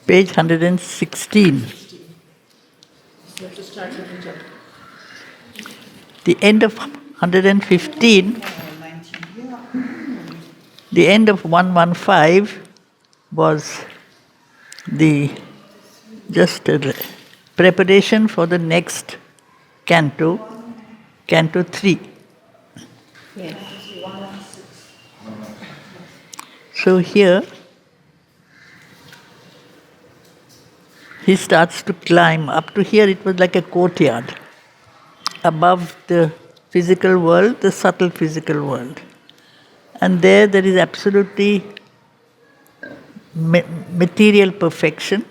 Page 116. You have to start from the top. The end of 115, 19. the end of 115 was the just a preparation for the next canto, Canto 3. Yes. So here he starts to climb. Up to here it was like a courtyard. Above the physical world, the subtle physical world. And there is absolutely material perfection,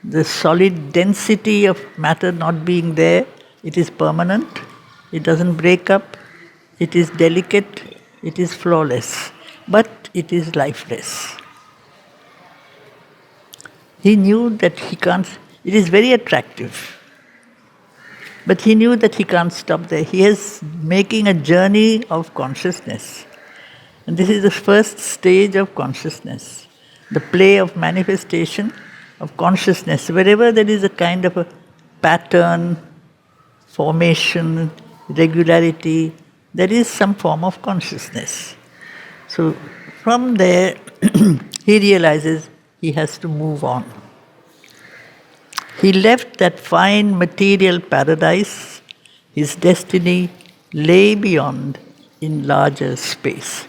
the solid density of matter not being there. It is permanent, it doesn't break up, it is delicate, it is flawless, but it is lifeless. He knew that he can't, it is very attractive, but he knew that he can't stop there. He is making a journey of consciousness. And this is the first stage of consciousness, the play of manifestation of consciousness. Wherever there is a kind of a pattern, formation, regularity, there is some form of consciousness. So from there, he realizes he has to move on. He left that fine material paradise. His destiny lay beyond in larger space.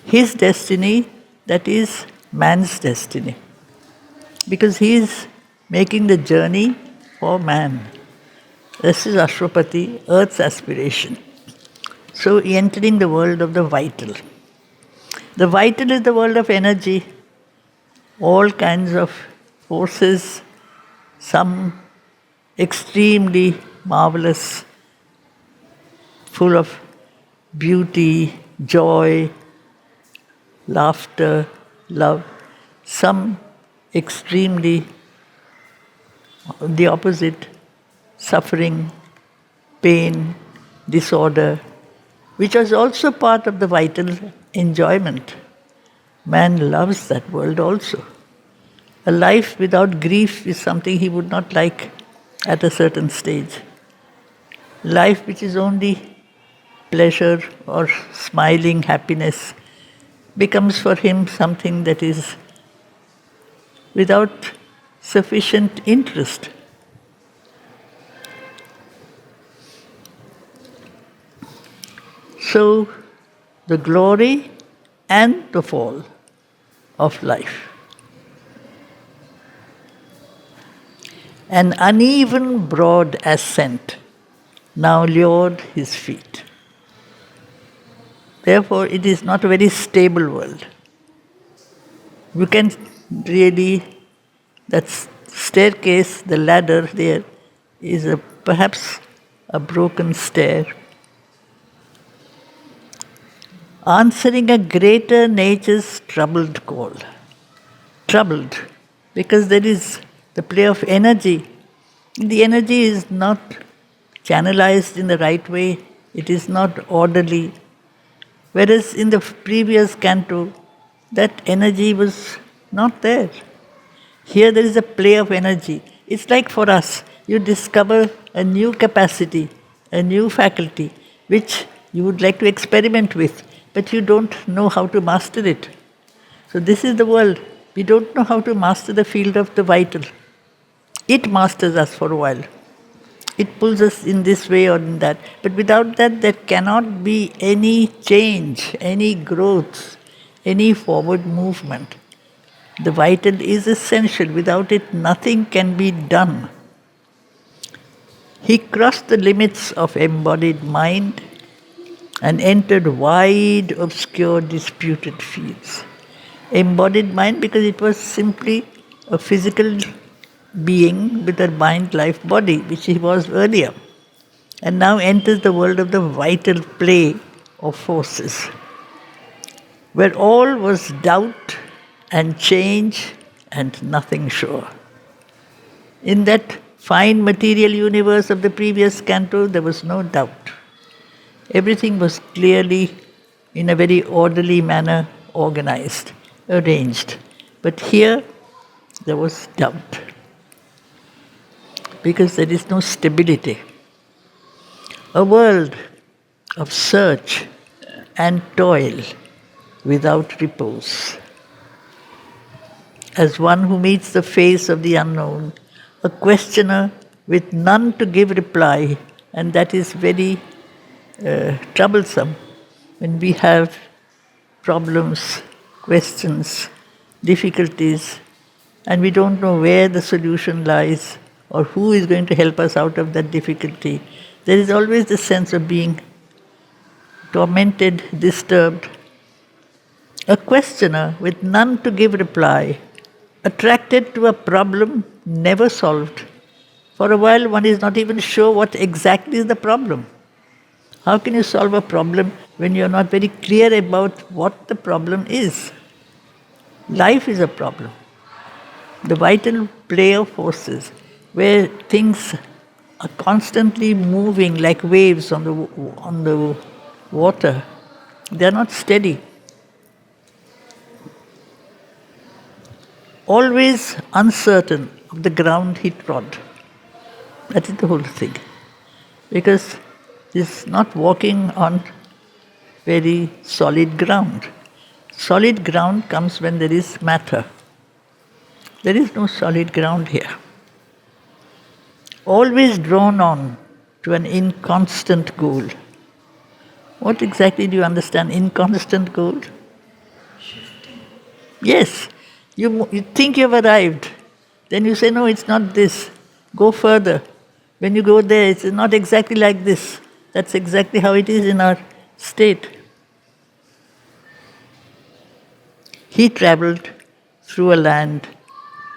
His destiny, that is man's destiny. Because he is making the journey for man. This is Ashwapati, earth's aspiration. So entering the world of the vital. The vital is the world of energy, all kinds of forces, some extremely marvelous, full of beauty, joy, laughter, love, some extremely the opposite, suffering, pain, disorder, which was also part of the vital enjoyment. Man loves that world also. A life without grief is something he would not like at a certain stage. Life which is only pleasure or smiling happiness becomes for him something that is without sufficient interest. So, the glory and the fall of life. An uneven, broad ascent now lured his feet. Therefore, it is not a very stable world. You can really, that staircase, the ladder there, is perhaps a broken stair. Answering a greater nature's troubled call. Troubled, because there is the play of energy. The energy is not channelized in the right way, it is not orderly. Whereas in the previous canto, that energy was not there. Here there is a play of energy. It's like for us, you discover a new capacity, a new faculty, which you would like to experiment with, but you don't know how to master it. So this is the world. We don't know how to master the field of the vital. It masters us for a while. It pulls us in this way or in that. But without that, there cannot be any change, any growth, any forward movement. The vital is essential. Without it, nothing can be done. He crossed the limits of embodied mind and entered wide, obscure, disputed fields. Embodied mind because it was simply a physical being with a mind, life, body, which he was earlier, and now enters the world of the vital play of forces, where all was doubt and change and nothing sure. In that fine material universe of the previous canto, there was no doubt. Everything was clearly, in a very orderly manner, organized, arranged. But here, there was doubt. Because there is no stability. A world of search and toil without repose. As one who meets the face of the unknown, a questioner with none to give reply, and that is very troublesome when we have problems, questions, difficulties, and we don't know where the solution lies or who is going to help us out of that difficulty. There is always the sense of being tormented, disturbed. A questioner with none to give reply, attracted to a problem never solved. For a while, one is not even sure what exactly is the problem. How can you solve a problem when you're not very clear about what the problem is? Life is a problem. The vital play of forces, where things are constantly moving like waves on the water, they are not steady. Always uncertain of the ground he trod. That is the whole thing. Because he's not walking on very solid ground. Solid ground comes when there is matter. There is no solid ground here. Always drawn on to an inconstant goal. What exactly do you understand, inconstant goal? Yes, you think you've arrived. Then you say, no, it's not this. Go further. When you go there, it's not exactly like this. That's exactly how it is in our state. He travelled through a land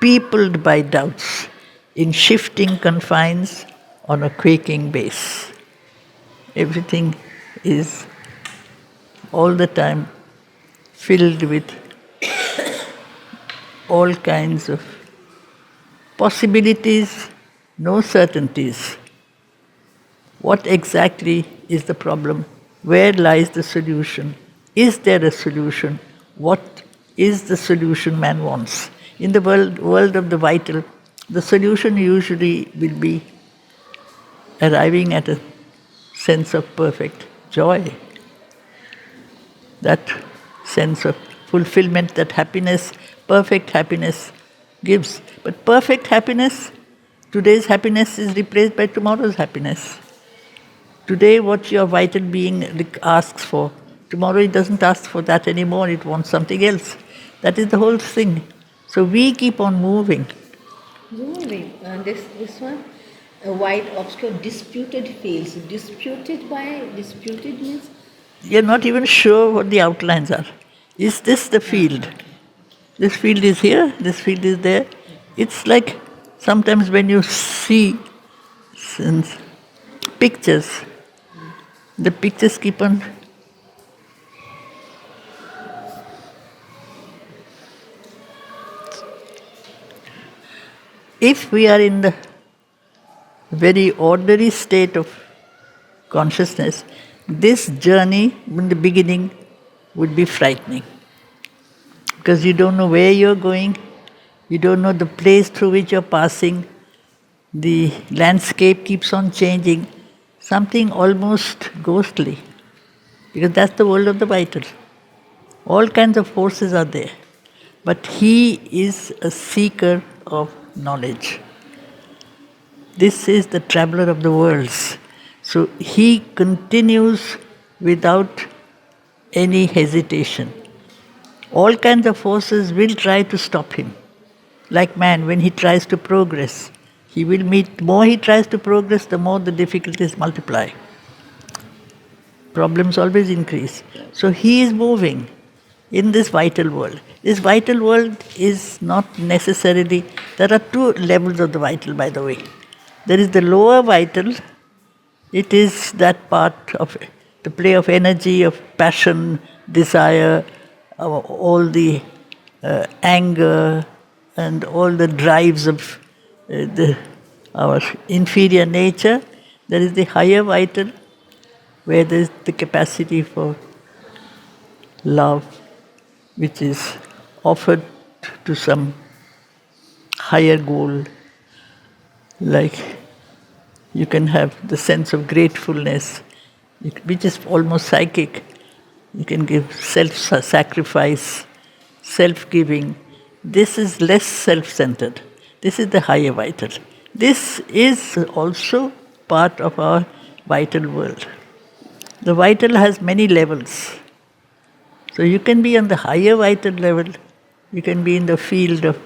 peopled by doubts, in shifting confines on a quaking base. Everything is all the time filled with all kinds of possibilities, no certainties. What exactly is the problem? Where lies the solution? Is there a solution? What is the solution man wants? In the world of the vital, the solution usually will be arriving at a sense of perfect joy. That sense of fulfillment that happiness, perfect happiness gives. But perfect happiness, today's happiness is replaced by tomorrow's happiness. Today what your vital being asks for, tomorrow it doesn't ask for that anymore, it wants something else. That is the whole thing. So we keep on moving. This one, a wide, obscure, disputed fields. Disputed means? You're not even sure what the outlines are. Is this the field? This field is here, this field is there. It's like sometimes when you see pictures, the pictures keep on. If we are in the very ordinary state of consciousness, this journey in the beginning would be frightening. Because you don't know where you're going, you don't know the place through which you're passing, the landscape keeps on changing, something almost ghostly. Because that's the world of the vital. All kinds of forces are there. But he is a seeker of knowledge. This is the traveler of the worlds. So he continues without any hesitation. All kinds of forces will try to stop him. Like man, when he tries to progress, he will meet, more he tries to progress, the more the difficulties multiply. Problems always increase. So he is moving in this vital world. This vital world is not necessarily, there are two levels of the vital, by the way. There is the lower vital, it is that part of the play of energy, of passion, desire, all the anger and all the drives of our inferior nature. There is the higher vital, where there is the capacity for love, which is offered to some higher goal, like you can have the sense of gratefulness, which is almost psychic. You can give self-sacrifice, self-giving. This is less self-centered. This is the higher vital. This is also part of our vital world. The vital has many levels. So you can be on the higher vital level, you can be in the field of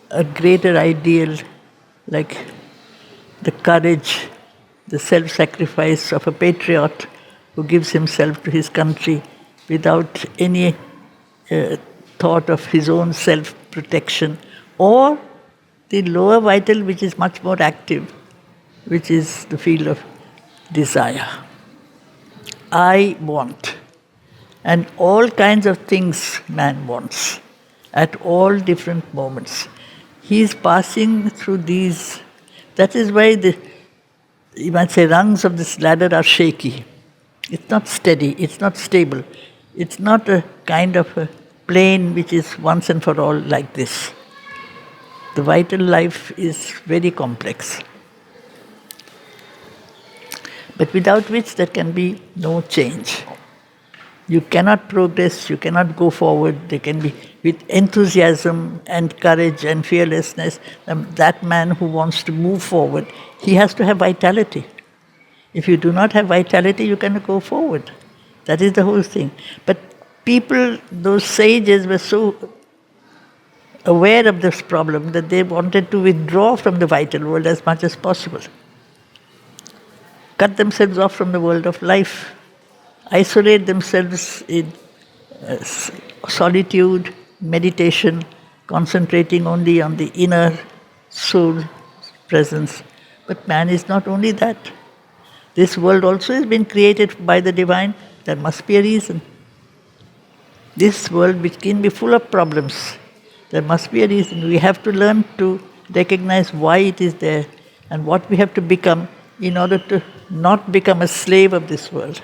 a greater ideal, like the courage, the self-sacrifice of a patriot who gives himself to his country without any thought of his own self-protection, or the lower vital, which is much more active, which is the field of desire. I want. And all kinds of things man wants at all different moments. He is passing through these. That is why you might say, rungs of this ladder are shaky. It's not steady, it's not stable. It's not a kind of a plane which is once and for all like this. The vital life is very complex, but without which there can be no change. You cannot progress, you cannot go forward. There can be, with enthusiasm and courage and fearlessness, that man who wants to move forward, he has to have vitality. If you do not have vitality, you cannot go forward. That is the whole thing. But people, those sages, were so aware of this problem that they wanted to withdraw from the vital world as much as possible. Cut themselves off from the world of life. Isolate themselves in solitude, meditation, concentrating only on the inner soul presence. But man is not only that. This world also has been created by the divine. There must be a reason. This world, which can be full of problems, there must be a reason. We have to learn to recognize why it is there and what we have to become in order to not become a slave of this world.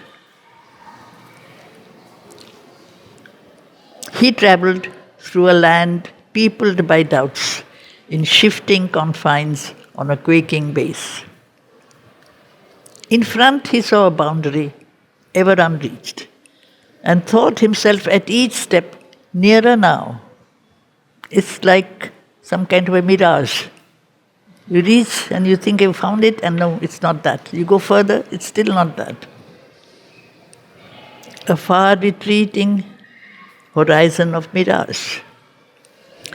He travelled through a land peopled by doubts, in shifting confines on a quaking base. In front he saw a boundary, ever unreached, and thought himself at each step nearer now. It's like some kind of a mirage. You reach and you think you found it, and no, it's not that. You go further, it's still not that. A far retreating horizon of mirage.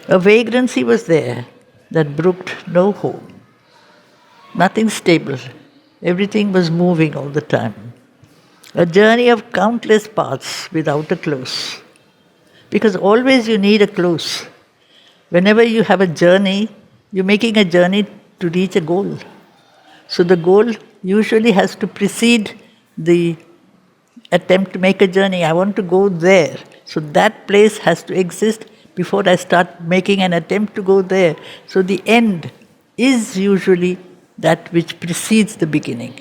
A vagrancy was there that brooked no home. Nothing stable. Everything was moving all the time. A journey of countless paths without a close. Because always you need a close. Whenever you have a journey, you're making a journey to reach a goal. So the goal usually has to precede the attempt to make a journey. I want to go there. So that place has to exist before I start making an attempt to go there. So the end is usually that which precedes the beginning.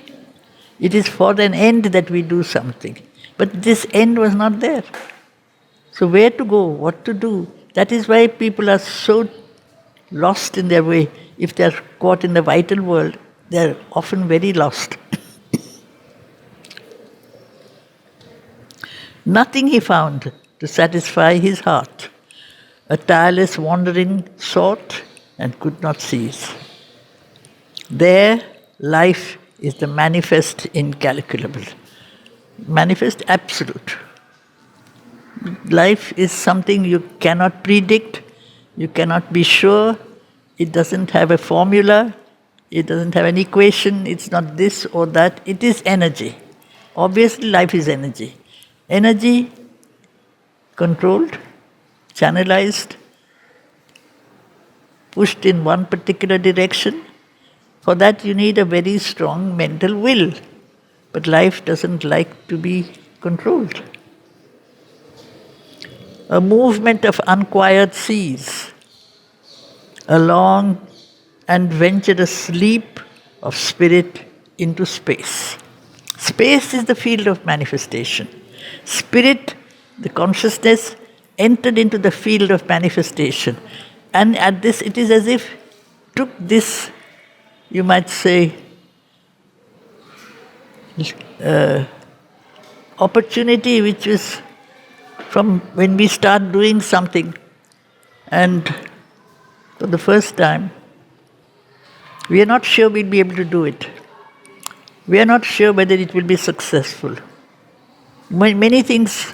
It is for an end that we do something. But this end was not there. So where to go, what to do? That is why people are so lost in their way. If they are caught in the vital world, they are often very lost. Nothing he found to satisfy his heart. A tireless wandering sought and could not cease. There, life is the manifest incalculable. Manifest absolute. Life is something you cannot predict, you cannot be sure, it doesn't have a formula, it doesn't have an equation, it's not this or that, it is energy. Obviously, life is energy. Energy controlled, channelized, pushed in one particular direction. For that you need a very strong mental will. But life doesn't like to be controlled. A movement of unquiet seas, a long and venturous leap of spirit into space. Space is the field of manifestation. Spirit, the consciousness, entered into the field of manifestation. And at this, it is as if took this, you might say, opportunity which is from when we start doing something, and for the first time, we are not sure we'll be able to do it. We are not sure whether it will be successful. Many things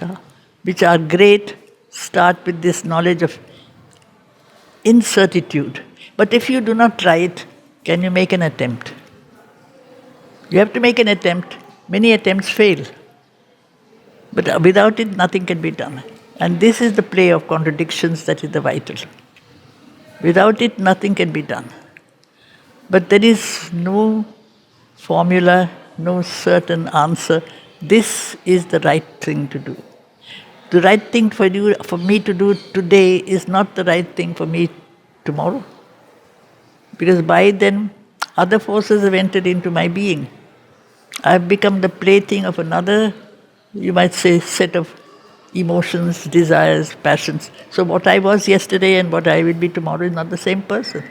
which are great start with this knowledge of incertitude. But if you do not try it, can you make an attempt? You have to make an attempt. Many attempts fail. But without it, nothing can be done. And this is the play of contradictions that is the vital. Without it, nothing can be done. But there is no formula, no certain answer. This is the right thing to do. The right thing for me to do today is not the right thing for me tomorrow. Because by then, other forces have entered into my being. I've become the plaything of another, you might say, set of emotions, desires, passions. So what I was yesterday and what I will be tomorrow is not the same person.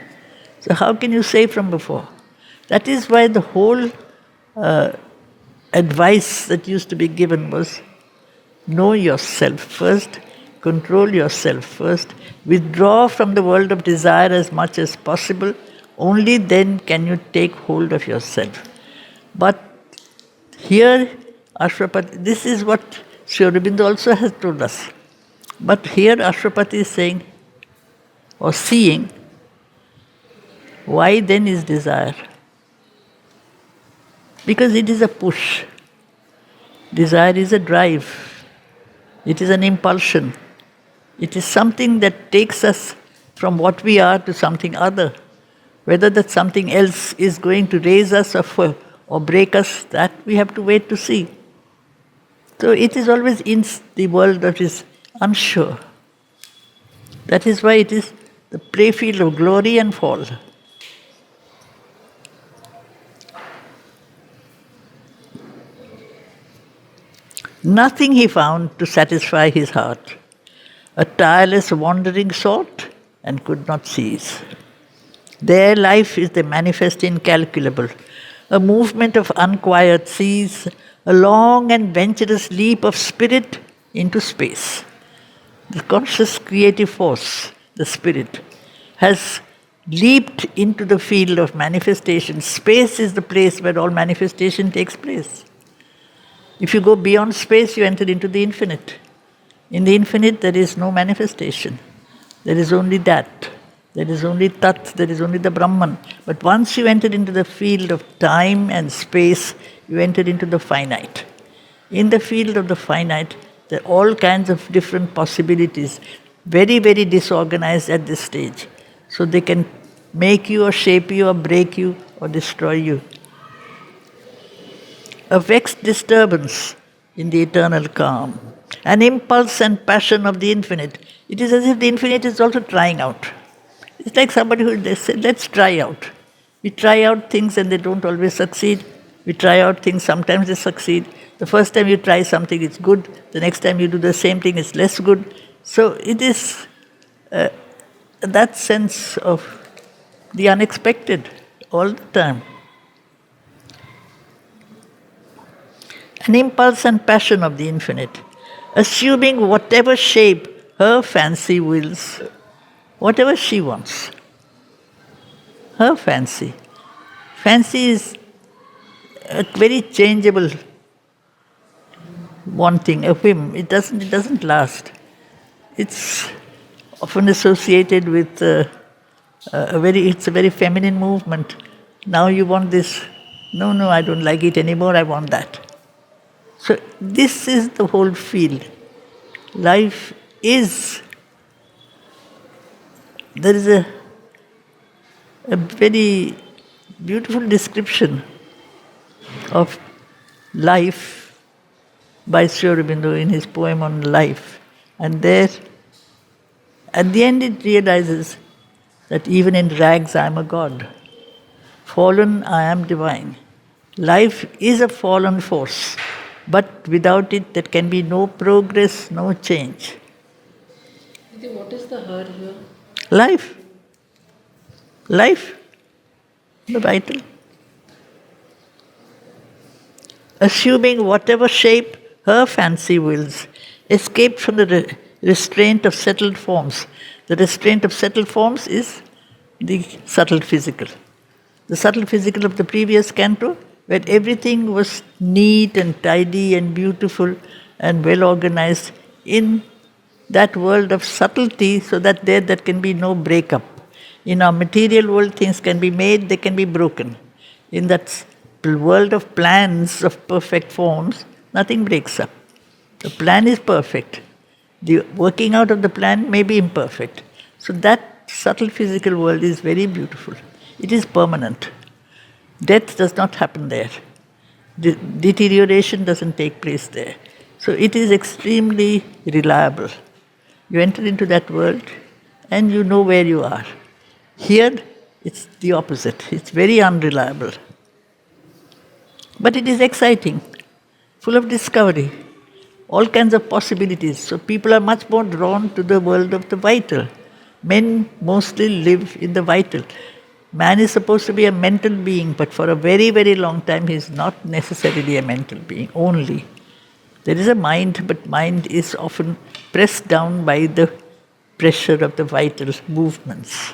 So how can you say from before? That is why the whole advice that used to be given was know yourself first, control yourself first, withdraw from the world of desire as much as possible. Only then can you take hold of yourself. But here, Ashwapati, this is what Sri Aurobindo also has told us. But here Ashwapati is saying, or seeing, why then is desire? Because it is a push. Desire is a drive. It is an impulsion. It is something that takes us from what we are to something other. Whether that something else is going to raise us or break us, that we have to wait to see. So it is always in the world that is unsure. That is why it is the playfield of glory and fall. Nothing he found to satisfy his heart. A tireless wandering sought and could not cease. Their life is the manifest incalculable, a movement of unquiet seas, a long and venturous leap of spirit into space. The conscious creative force, the spirit, has leaped into the field of manifestation. Space is the place where all manifestation takes place. If you go beyond space, you enter into the infinite. In the infinite, there is no manifestation. There is only that. There is only Tat, there is only the Brahman. But once you enter into the field of time and space, you enter into the finite. In the field of the finite, there are all kinds of different possibilities, very, very disorganized at this stage. So they can make you or shape you or break you or destroy you. A vexed disturbance in the eternal calm, an impulse and passion of the infinite. It is as if the infinite is also trying out. It's like somebody who said, let's try out. We try out things and they don't always succeed. We try out things, sometimes they succeed. The first time you try something, it's good. The next time you do the same thing, it's less good. So it is that sense of the unexpected all the time. An impulse and passion of the infinite, assuming whatever shape her fancy wills, whatever she wants. Her fancy. Fancy is a very changeable wanting, a whim. It doesn't last. It's often associated with it's a very feminine movement. Now you want this. No, I don't like it anymore, I want that. So this is the whole field. Life is, there is a very beautiful description of life by Sri Aurobindo in his poem on life. And there, at the end it realizes that even in rags I am a god. Fallen, I am divine. Life is a fallen force. But without it, there can be no progress, no change. What is the her here? Life. Life, the vital. Assuming whatever shape her fancy wills, escaped from the restraint of settled forms. The restraint of settled forms is the subtle physical. The subtle physical of the previous canto, where everything was neat and tidy and beautiful and well organized in that world of subtlety, so that there can be no breakup. In our material world, things can be made, they can be broken. In that world of plans of perfect forms, nothing breaks up. The plan is perfect. The working out of the plan may be imperfect. So that subtle physical world is very beautiful. It is permanent. Death does not happen there. Deterioration doesn't take place there. So it is extremely reliable. You enter into that world and you know where you are. Here, it's the opposite. It's very unreliable. But it is exciting, full of discovery, all kinds of possibilities. So people are much more drawn to the world of the vital. Men mostly live in the vital. Man is supposed to be a mental being, but for a very, very long time he is not necessarily a mental being only. There is a mind, but mind is often pressed down by the pressure of the vital movements.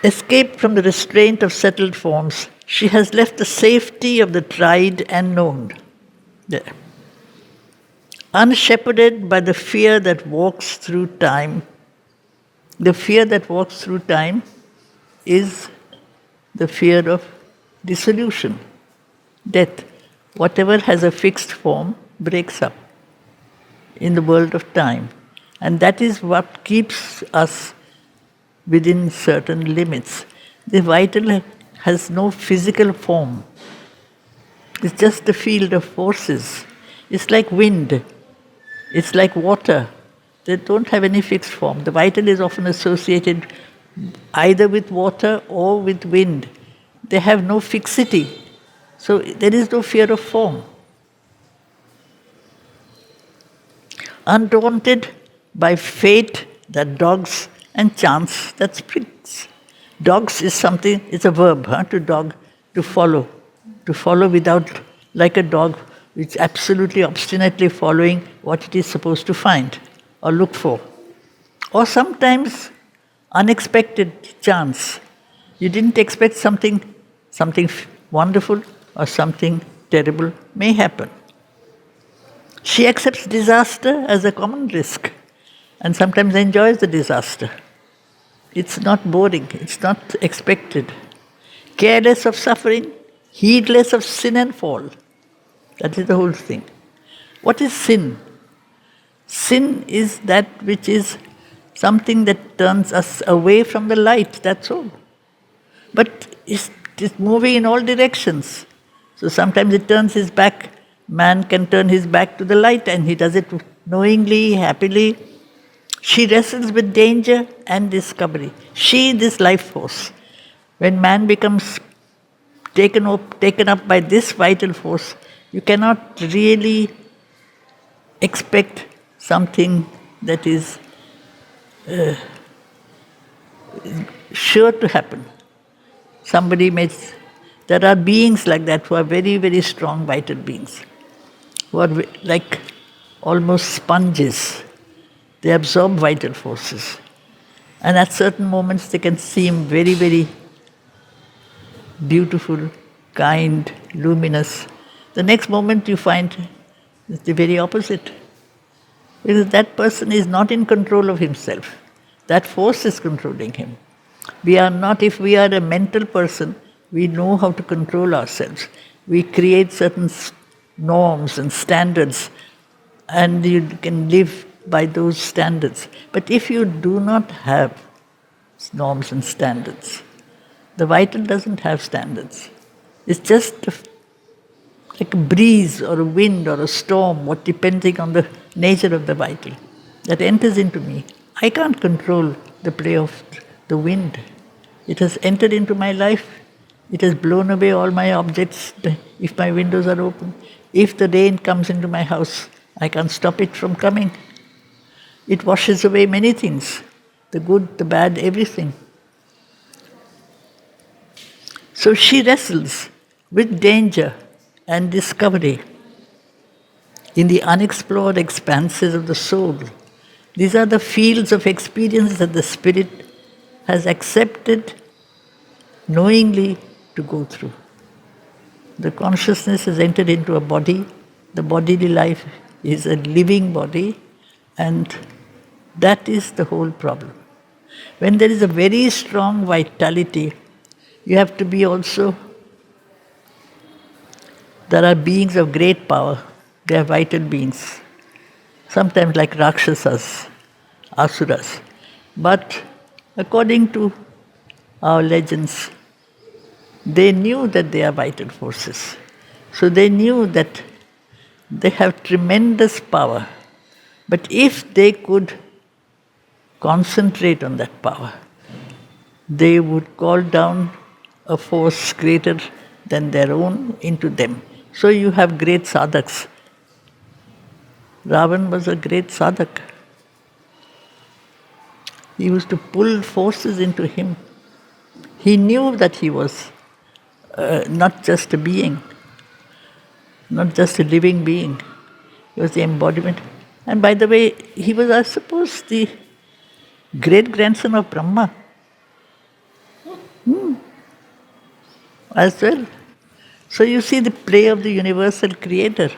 Escaped from the restraint of settled forms, she has left the safety of the tried and known. There. Unshepherded by the fear that walks through time. The fear that walks through time is the fear of dissolution, death. Whatever has a fixed form breaks up in the world of time. And that is what keeps us within certain limits. The vital has no physical form. It's just a field of forces. It's like wind. It's like water. They don't have any fixed form. The vital is often associated either with water or with wind. They have no fixity. So there is no fear of form. Undaunted by fate that dogs and chance that springs. Dogs is something, it's a verb, to dog, to follow. To follow without, like a dog, which absolutely obstinately following what it is supposed to find or look for. Or sometimes unexpected chance. You didn't expect something wonderful or something terrible may happen. She accepts disaster as a common risk and sometimes enjoys the disaster. It's not boring, it's not expected. Careless of suffering, heedless of sin and fall. That is the whole thing. What is sin? Sin is that which is something that turns us away from the light, that's all. But it's moving in all directions. So sometimes it turns his back. Man can turn his back to the light and he does it knowingly, happily. She wrestles with danger and discovery. She, this life force. When man becomes taken up by this vital force, you cannot really expect something that is sure to happen. There are beings like that who are very, very strong vital beings, who are like almost sponges. They absorb vital forces. And at certain moments they can seem very, very beautiful, kind, luminous. The next moment you find it's the very opposite. Because that person is not in control of himself. That force is controlling him. We are not, if we are a mental person, we know how to control ourselves. We create certain norms and standards, and you can live by those standards. But if you do not have norms and standards, the vital doesn't have standards. It's just like a breeze or a wind or a storm, what depending on the nature of the vital, that enters into me. I can't control the play of the wind. It has entered into my life. It has blown away all my objects if my windows are open. If the rain comes into my house, I can't stop it from coming. It washes away many things, the good, the bad, everything. So she wrestles with danger and discovery in the unexplored expanses of the soul. These are the fields of experience that the spirit has accepted knowingly to go through. The consciousness has entered into a body. The bodily life is a living body, and that is the whole problem. When there is a very strong vitality, you have to be also, there are beings of great power, they are vital beings, sometimes like Rakshasas, Asuras. But according to our legends, they knew that they are vital forces. So they knew that they have tremendous power. But if they could concentrate on that power, they would call down a force greater than their own into them. So you have great sadhaks. Ravan was a great sadhak. He used to pull forces into him. He knew that he was not just a being, not just a living being. He was the embodiment. And by the way, he was, I suppose, the great-grandson of Brahma. As well. So you see the play of the universal creator.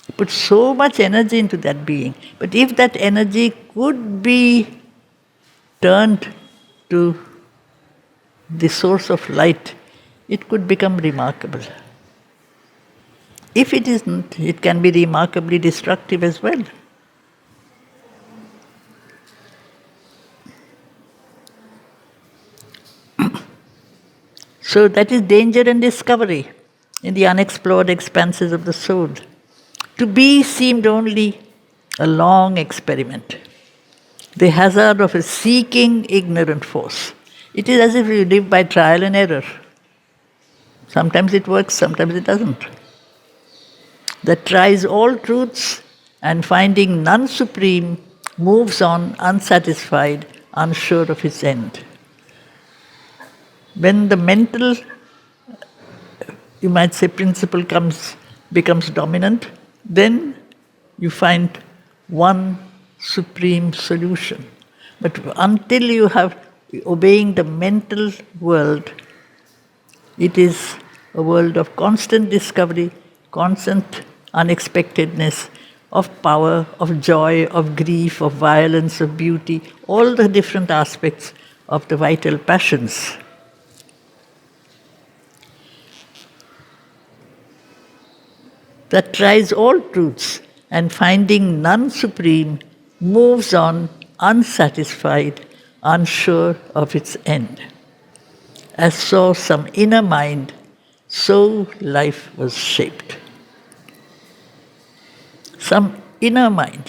He put so much energy into that being. But if that energy could be turned to the source of light, it could become remarkable. If it isn't, it can be remarkably destructive as well. So that is danger and discovery in the unexplored expanses of the soul. To be seemed only a long experiment, the hazard of a seeking ignorant force. It is as if you live by trial and error. Sometimes it works, sometimes it doesn't. That tries all truths and finding none supreme, moves on unsatisfied, unsure of its end. When the mental, you might say, principle becomes dominant, then you find one supreme solution. But until you have obeying the mental world, it is a world of constant discovery, constant unexpectedness, of power, of joy, of grief, of violence, of beauty, all the different aspects of the vital passions. That tries all truths and finding none supreme, moves on unsatisfied, unsure of its end. As saw some inner mind, so life was shaped. Some inner mind,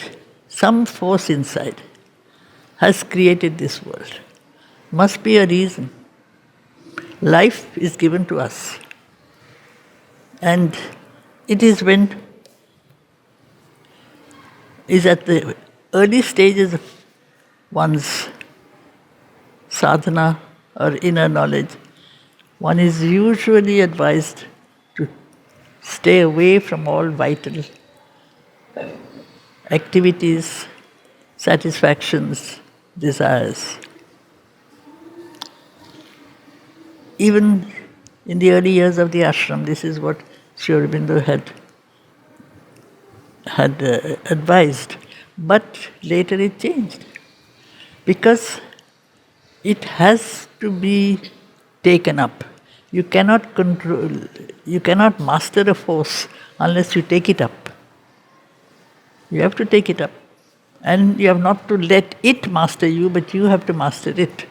some force inside, has created this world. Must be a reason. Life is given to us. And it is at the early stages of one's sadhana or inner knowledge, one is usually advised to stay away from all vital activities, satisfactions, desires. Even in the early years of the ashram, this is what Sri Aurobindo had advised. But later it changed. Because it has to be taken up. You cannot master a force unless you take it up. You have to take it up. And you have not to let it master you, but you have to master it.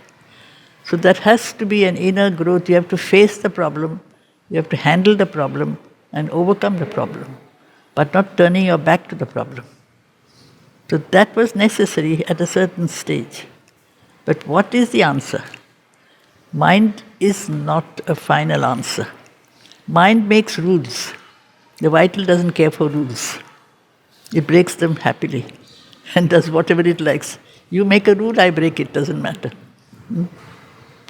So that has to be an inner growth. You have to face the problem, you have to handle the problem and overcome the problem, but not turning your back to the problem. So that was necessary at a certain stage. But what is the answer? Mind is not a final answer. Mind makes rules. The vital doesn't care for rules. It breaks them happily and does whatever it likes. You make a rule, I break it, doesn't matter.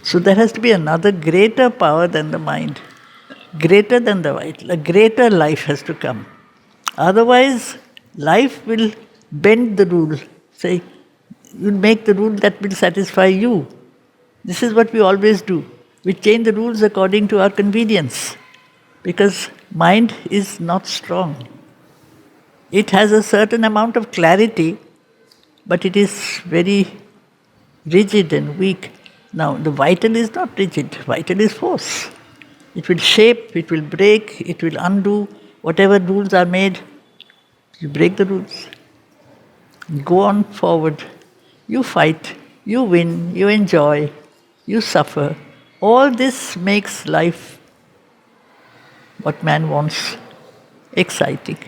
So there has to be another greater power than the mind, greater than the vital. A greater life has to come. Otherwise, life will bend the rule. Say, you'll make the rule that will satisfy you. This is what we always do. We change the rules according to our convenience because mind is not strong. It has a certain amount of clarity, but it is very rigid and weak. Now, the vital is not rigid, vital is force. It will shape, it will break, it will undo. Whatever rules are made, you break the rules. Go on forward. You fight, you win, you enjoy, you suffer. All this makes life, what man wants, exciting.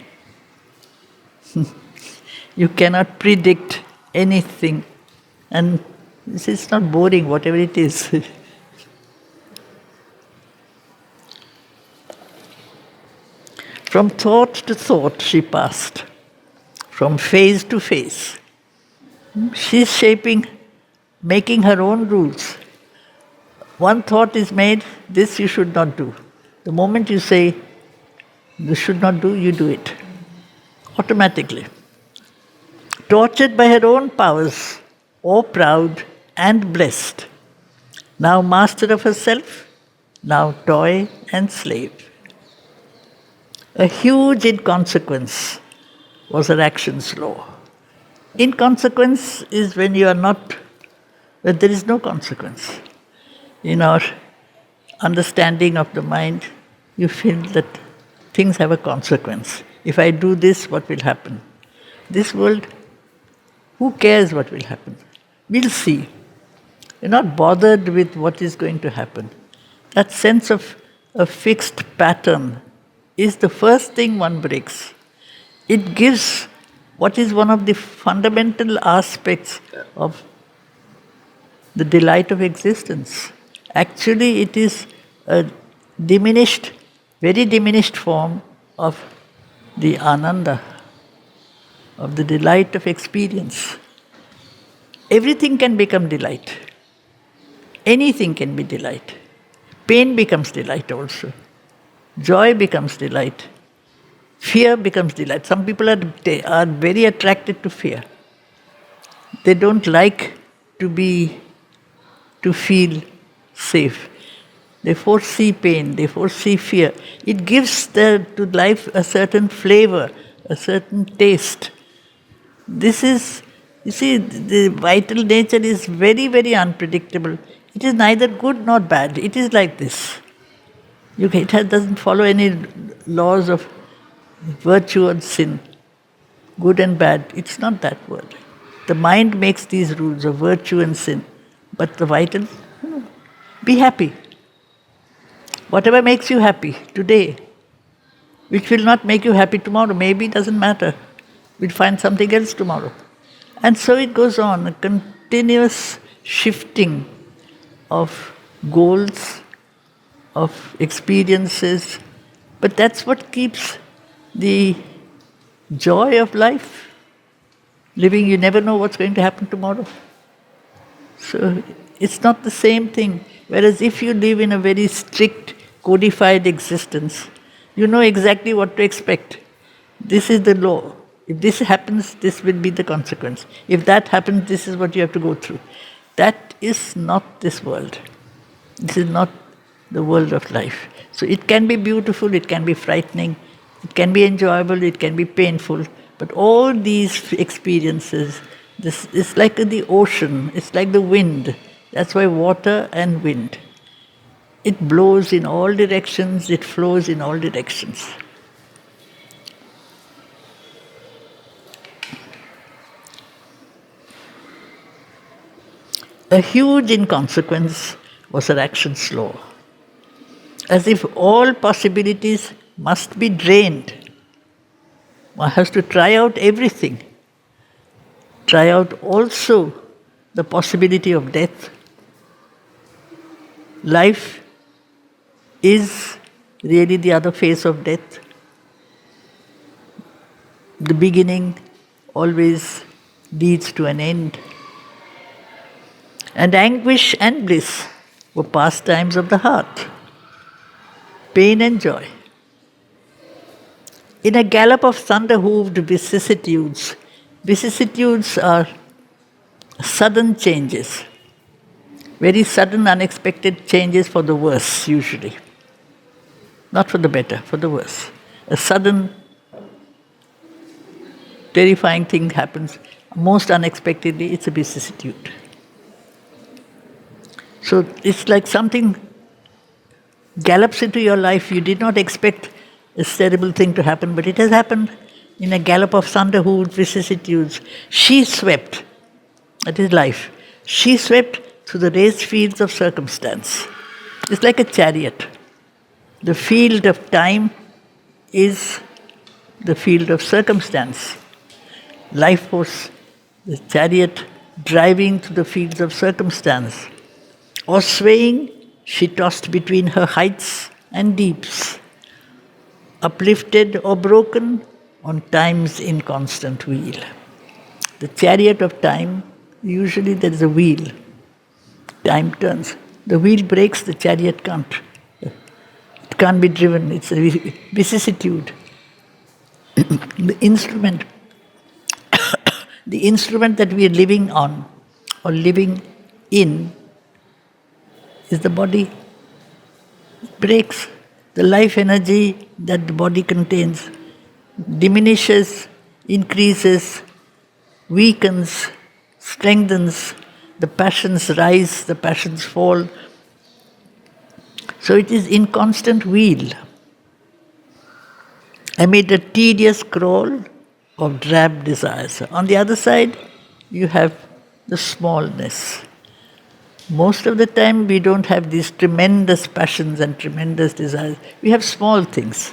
You cannot predict anything. And this is not boring, whatever it is. From thought to thought she passed, from phase to phase. She's shaping, making her own rules. One thought is made, this you should not do. The moment you say, this should not do, you do it. Automatically. Tortured by her own powers, or proud and blessed. Now master of herself, now toy and slave. A huge inconsequence was her action's law. Inconsequence is when you are not, when there is no consequence. In our understanding of the mind, you feel that things have a consequence. If I do this, what will happen? This world, who cares what will happen? We'll see. You're not bothered with what is going to happen. That sense of a fixed pattern is the first thing one breaks. It gives what is one of the fundamental aspects of the delight of existence. Actually, it is a diminished, very diminished form of the ananda, of the delight of experience. Everything can become delight. Anything can be delight. Pain becomes delight also. Joy becomes delight. Fear becomes delight. Some people are very attracted to fear. They don't like to feel safe. They foresee pain, they foresee fear. It gives to life a certain flavor, a certain taste. This is, you see, the vital nature is very, very unpredictable. It is neither good nor bad. It is like this. It doesn't follow any laws of virtue and sin, good and bad. It's not that word. The mind makes these rules of virtue and sin. But the vital, be happy. Whatever makes you happy today, which will not make you happy tomorrow, maybe it doesn't matter. We'll find something else tomorrow. And so it goes on, a continuous shifting of goals, of experiences. But that's what keeps the joy of life. Living, you never know what's going to happen tomorrow. So it's not the same thing. Whereas if you live in a very strict, codified existence, you know exactly what to expect. This is the law. If this happens, this will be the consequence. If that happens, this is what you have to go through. That is not this world. This is not the world of life. So it can be beautiful, it can be frightening, it can be enjoyable, it can be painful, but all these experiences, this is like the ocean, it's like the wind. That's why water and wind. It blows in all directions, it flows in all directions. A huge inconsequence was her action's law. As if all possibilities must be drained. One has to try out everything. Try out also the possibility of death. Life is really the other face of death. The beginning always leads to an end. And anguish and bliss were pastimes of the heart, pain and joy. In a gallop of thunder-hooved vicissitudes are sudden changes, very sudden, unexpected changes for the worse, usually. Not for the better, for the worse. A sudden, terrifying thing happens, most unexpectedly, it's a vicissitude. So it's like something gallops into your life. You did not expect this terrible thing to happen, but it has happened in a gallop of thunder-hooved vicissitudes. She swept, that is life, she swept through the race fields of circumstance. It's like a chariot. The field of time is the field of circumstance. Life force, the chariot driving through the fields of circumstance. Or swaying, she tossed between her heights and deeps, uplifted or broken on time's inconstant wheel. The chariot of time, usually there is a wheel. Time turns. The wheel breaks, the chariot can't. It can't be driven, it's a vicissitude. The instrument that we are living on or living in is the body. It breaks. The life energy that the body contains diminishes, increases, weakens, strengthens. The passions rise, the passions fall. So it is inconstant wheel. Amid a tedious crawl of drab desires. On the other side, you have the smallness. Most of the time, we don't have these tremendous passions and tremendous desires. We have small things.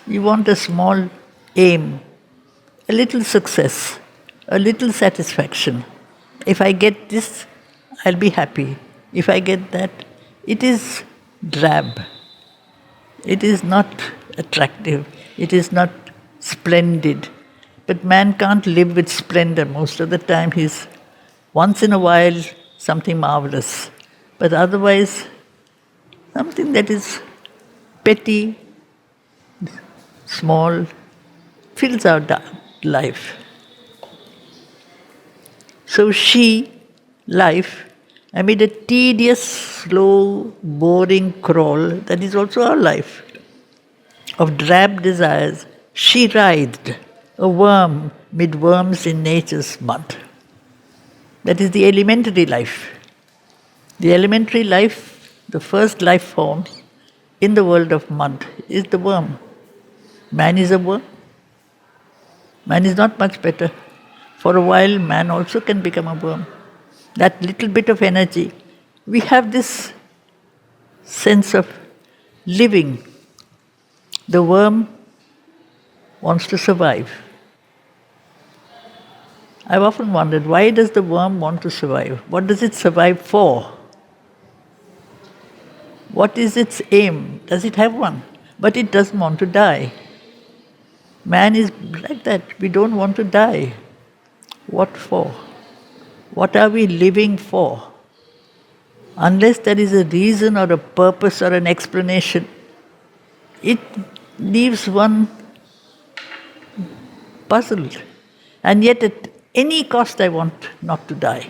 We want a small aim, a little success, a little satisfaction. If I get this, I'll be happy. If I get that, it is drab. It is not attractive. It is not splendid. But man can't live with splendor. Most of the time, he's once in a while something marvelous. But otherwise, something that is petty, small, fills our life. So she, life, amid a tedious, slow, boring crawl, that is also our life, of drab desires, she writhed, a worm mid worms in nature's mud. That is the elementary life. The elementary life, the first life form in the world of mud, is the worm. Man is a worm. Man is not much better. For a while, man also can become a worm. That little bit of energy, we have this sense of living. The worm wants to survive. I've often wondered, why does the worm want to survive? What does it survive for? What is its aim? Does it have one? But it doesn't want to die. Man is like that. We don't want to die. What for? What are we living for? Unless there is a reason or a purpose or an explanation, it leaves one puzzled. And yet at any cost I want not to die.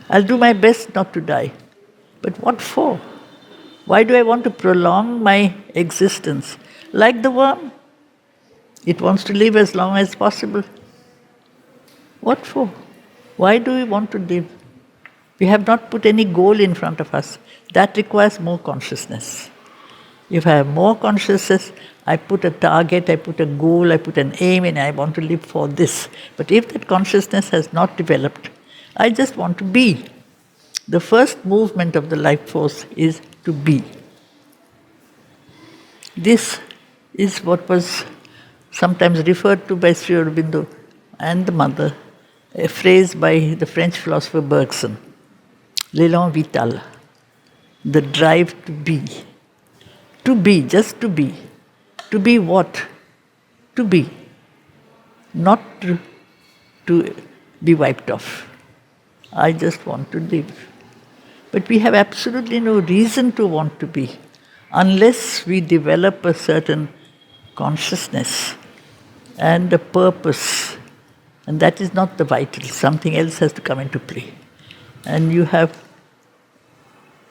I'll do my best not to die. But what for? Why do I want to prolong my existence? Like the worm, it wants to live as long as possible. What for? Why do we want to live? We have not put any goal in front of us. That requires more consciousness. If I have more consciousness, I put a target, I put a goal, I put an aim, and I want to live for this. But if that consciousness has not developed, I just want to be. The first movement of the life force is to be. This is what was sometimes referred to by Sri Aurobindo and the mother, a phrase by the French philosopher Bergson, l'élan vital, the drive to be. To be, just to be. To be what? To be. Not to be wiped off. I just want to live. But we have absolutely no reason to want to be unless we develop a certain consciousness and a purpose. And that is not the vital. Something else has to come into play. And you have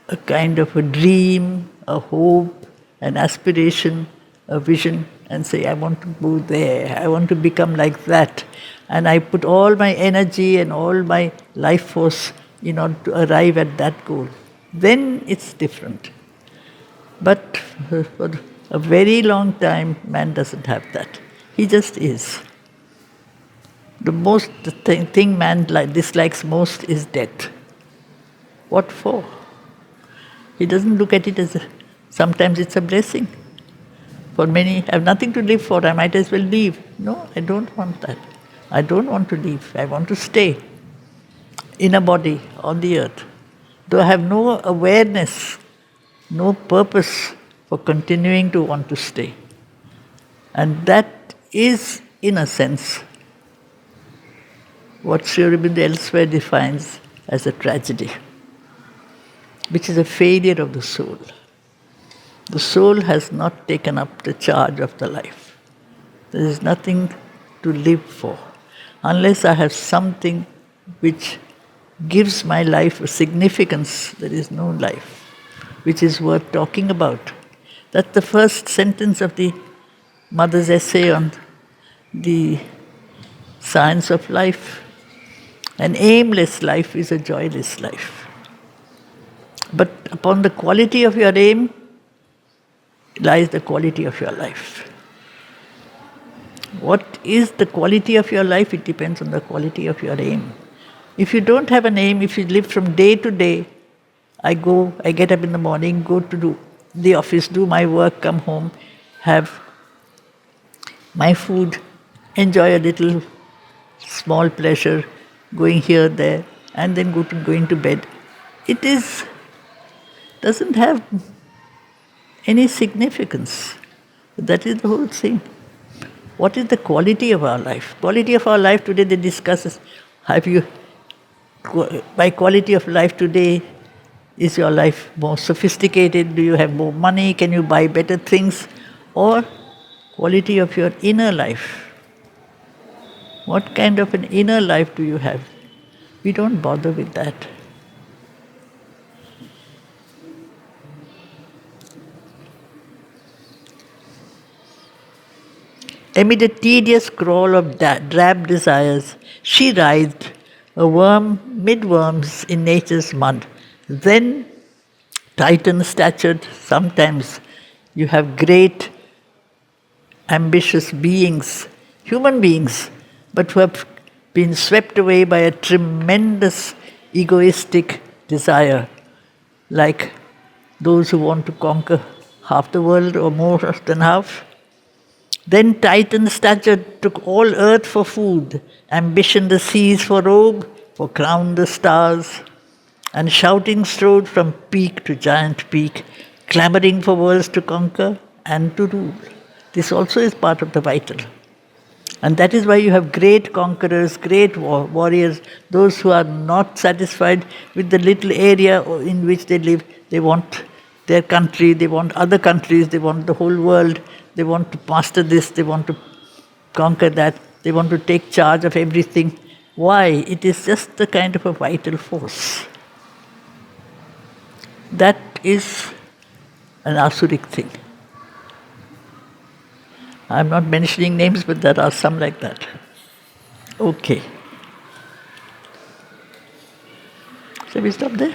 a kind of a dream, a hope, an aspiration, a vision, and say, I want to go there, I want to become like that. And I put all my energy and all my life force in order to arrive at that goal. Then it's different. But for a very long time, man doesn't have that. He just is. The thing man dislikes most is death. What for? He doesn't look at it as sometimes it's a blessing. For many, I have nothing to live for, I might as well leave. No, I don't want that. I don't want to leave. I want to stay in a body on the earth. Though I have no awareness, no purpose for continuing to want to stay. And that is, in a sense, what Sri Aurobindo elsewhere defines as a tragedy, which is a failure of the soul. The soul has not taken up the charge of the life. There is nothing to live for. Unless I have something which gives my life a significance, there is no life which is worth talking about. That's the first sentence of the mother's essay on the science of life. An aimless life is a joyless life. But upon the quality of your aim lies the quality of your life. What is the quality of your life? It depends on the quality of your aim. If you don't have an aim, if you live from day to day, I get up in the morning, go to the office, do my work, come home, have my food, enjoy a little small pleasure, going here, there, and then going to bed. It doesn't have any significance. That is the whole thing. What is the quality of our life? Quality of our life today, they discuss is, by quality of life today, is your life more sophisticated? Do you have more money? Can you buy better things? Or quality of your inner life? What kind of an inner life do you have? We don't bother with that. Amid a tedious crawl of drab desires, she writhed, a worm mid worms in nature's mud. Then, Titan-statured, sometimes you have great, ambitious beings, human beings, but who have been swept away by a tremendous egoistic desire, like those who want to conquer half the world or more than half. Then Titan-stature took all earth for food, ambition the seas for robe, for crown the stars, and shouting strode from peak to giant peak, clamoring for worlds to conquer and to rule. This also is part of the vital. And that is why you have great conquerors, great warriors, those who are not satisfied with the little area in which they live. They want their country, they want other countries, they want the whole world, they want to master this, they want to conquer that, they want to take charge of everything. Why? It is just the kind of a vital force. That is an asuric thing. I'm not mentioning names, but there are some like that. Okay. Shall we stop there?